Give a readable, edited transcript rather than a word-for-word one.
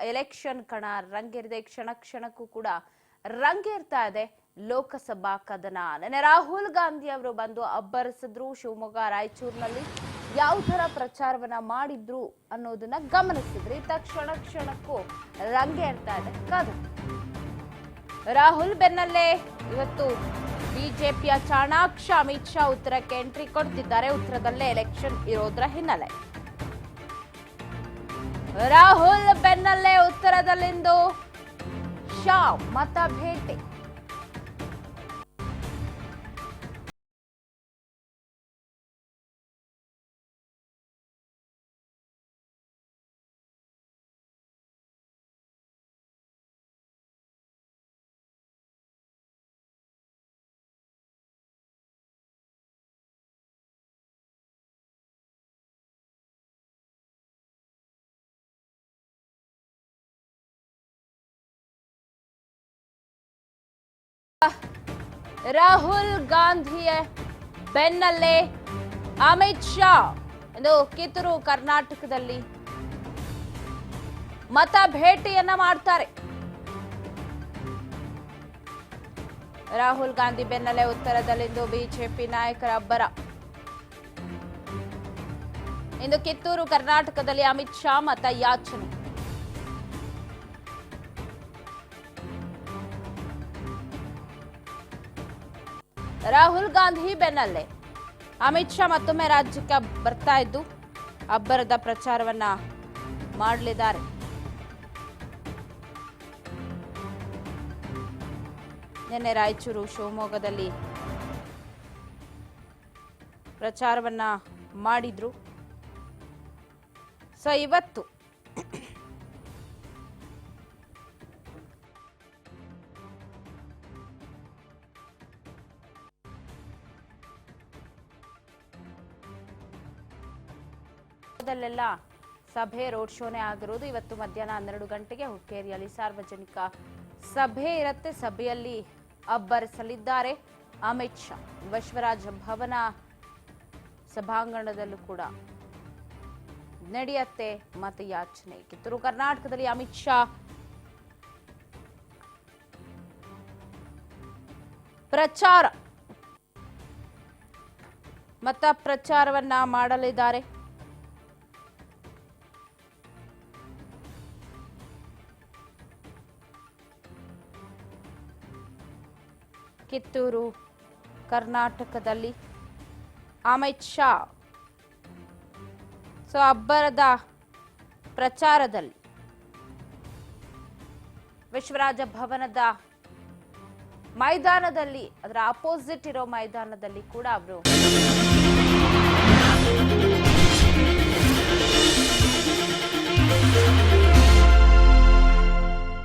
Election ಕಣ ರಂಗೇರಿದೆ. ಕ್ಷಣ ಕ್ಷಣಕ್ಕೂ ಕೂಡ ರಂಗೇರ್ತಾ ಇದೆ ಲೋಕಸಭಾ ಕದನ. ನೆನ್ನೆ ರಾಹುಲ್ ಗಾಂಧಿ ಅವರು ಬಂದು ಅಬ್ಬರಿಸಿದ್ರು. ಶಿವಮೊಗ್ಗ ರಾಯಚೂರಿನಲ್ಲಿ ಯಾವ ತರ ಪ್ರಚಾರವನ್ನ ಮಾಡಿದ್ರು ಅನ್ನೋದನ್ನ ಗಮನಿಸಿದ್ರಿ. ಕ್ಷಣ ಕ್ಷಣಕ್ಕೂ ರಂಗೇರ್ತಾ ಇದೆ ಕದನ. ರಾಹುಲ್ ಬೆನ್ನಲ್ಲೇ ಇವತ್ತು ಬಿಜೆಪಿಯ ಚಾಣಾಕ್ಷ ಅಮಿತ್ ಶಾ ಉತ್ತರಕ್ಕೆ ಎಂಟ್ರಿ ಕೊಡ್ತಿದ್ದಾರೆ. ಉತ್ತರದಲ್ಲೇ ಎಲೆಕ್ಷನ್ ಇರೋದ್ರ ಹಿನ್ನೆಲೆ ರಾಹುಲ್ ಬೆನ್ನಲ್ಲೇ ಉತ್ತರದಲ್ಲಿಂದು ಶಾ ಮತ ಭೇಟಿ. ರಾಹುಲ್ ಗಾಂಧಿಯ ಬೆನ್ನಲ್ಲೇ ಅಮಿತ್ ಶಾ ಎಂದು ಕಿತ್ತೂರು ಕರ್ನಾಟಕದಲ್ಲಿ ಮತ ಭೇಟಿಯನ್ನ ಮಾಡ್ತಾರೆ. ರಾಹುಲ್ ಗಾಂಧಿ ಬೆನ್ನಲ್ಲೇ ಉತ್ತರದಲ್ಲಿಂದು ಬಿಜೆಪಿ ನಾಯಕರ ಅಬ್ಬರ. ಇಂದು ಕಿತ್ತೂರು ಕರ್ನಾಟಕದಲ್ಲಿ ಅಮಿತ್ ಶಾ ಮತ ಯಾಚನೆ. ರಾಹುಲ್ ಗಾಂಧಿ ಬೆನ್ನಲ್ಲೇ ಅಮಿತ್ ಶಾ ಮತ್ತೊಮ್ಮೆ ರಾಜ್ಯಕ್ಕೆ ಬರ್ತಾ ಇದ್ದು ಅಬ್ಬರದ ಪ್ರಚಾರವನ್ನ ಮಾಡಲಿದ್ದಾರೆ. ನಿನ್ನೆ ರಾಯಚೂರು ಶಿವಮೊಗ್ಗದಲ್ಲಿ ಪ್ರಚಾರವನ್ನ ಮಾಡಿದ್ರು. ಸೊ ಇವತ್ತು ಲ್ಲ ಸಭೆ ರೋಡ್ ಶೋನೇ ಆಗಿರೋದು. ಇವತ್ತು ಮಧ್ಯಾಹ್ನ 12 ಗಂಟೆಗೆ ಹುಕ್ಕೇರಿಯಲ್ಲಿ ಸಾರ್ವಜನಿಕ ಸಭೆ ಇರುತ್ತೆ. ಸಭೆಯಲ್ಲಿ ಅಬ್ಬರಿಸಲಿದ್ದಾರೆ ಅಮಿತ್ ಶಾ. ಬಸವರಾಜ ಭವನ ಸಭಾಂಗಣದಲ್ಲೂ ಕೂಡ ನಡೆಯುತ್ತೆ ಮತಯಾಚನೆ. ಕಿತ್ತೂರು ಕರ್ನಾಟಕದಲ್ಲಿ ಅಮಿತ್ ಶಾ ಪ್ರಚಾರ ಮತ ಪ್ರಚಾರವನ್ನ ಮಾಡಲಿದ್ದಾರೆ. ಕಿತ್ತೂರು ಕರ್ನಾಟಕದಲ್ಲಿ ಅಮಿತ್ ಶಾ ಸೊ ಅಬ್ಬರದ ಪ್ರಚಾರದಲ್ಲಿ ಬಸವರಾಜ ಭವನದ ಮೈದಾನದಲ್ಲಿ, ಅದರ ಅಪೋಸಿಟ್ ಇರೋ ಮೈದಾನದಲ್ಲಿ ಕೂಡ ಅವರು